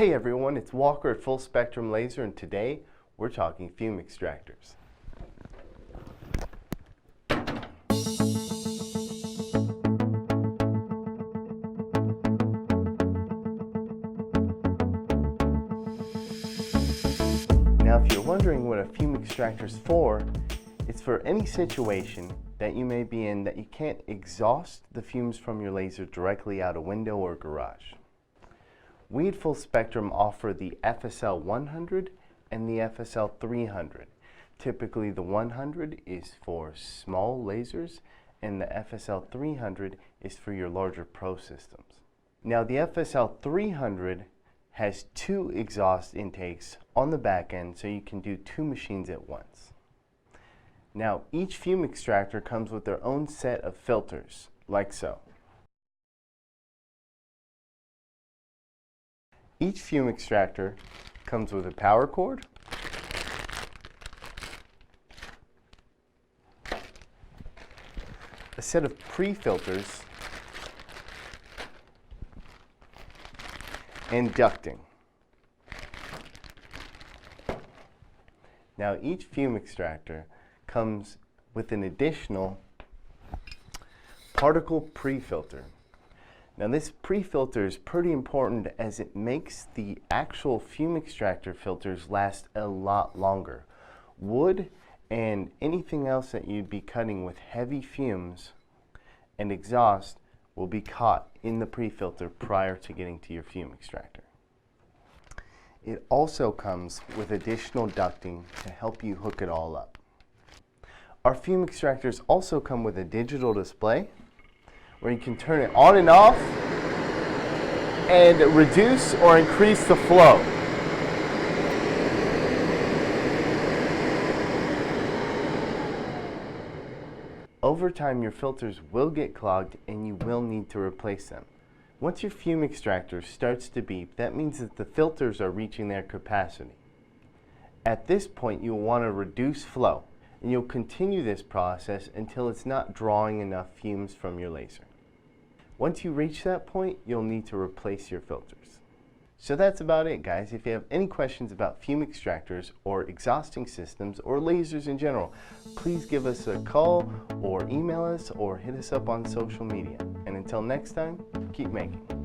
Hey everyone, it's Walker at Full Spectrum Laser, and today we're talking fume extractors. Now if you're wondering what a fume extractor is for, it's for any situation that you may be in that you can't exhaust the fumes from your laser directly out a window or garage. We at Full Spectrum offer the FSL 100 and the FSL 300. Typically the 100 is for small lasers and the FSL 300 is for your larger pro systems. Now the FSL 300 has two exhaust intakes on the back end, so you can do two machines at once. Now each fume extractor comes with their own set of filters, like so. Each fume extractor comes with a power cord, a set of pre-filters, and ducting. Now each fume extractor comes with an additional particle pre-filter. Now this pre-filter is pretty important as it makes the actual fume extractor filters last a lot longer. Wood and anything else that you'd be cutting with heavy fumes and exhaust will be caught in the pre-filter prior to getting to your fume extractor. It also comes with additional ducting to help you hook it all up. Our fume extractors also come with a digital display where you can turn it on and off and reduce or increase the flow. Over time, your filters will get clogged and you will need to replace them. Once your fume extractor starts to beep, that means that the filters are reaching their capacity. At this point, you'll want to reduce flow, and you'll continue this process until it's not drawing enough fumes from your laser. Once you reach that point, you'll need to replace your filters. So that's about it, guys. If you have any questions about fume extractors or exhausting systems or lasers in general, please give us a call or email us or hit us up on social media. And until next time, keep making.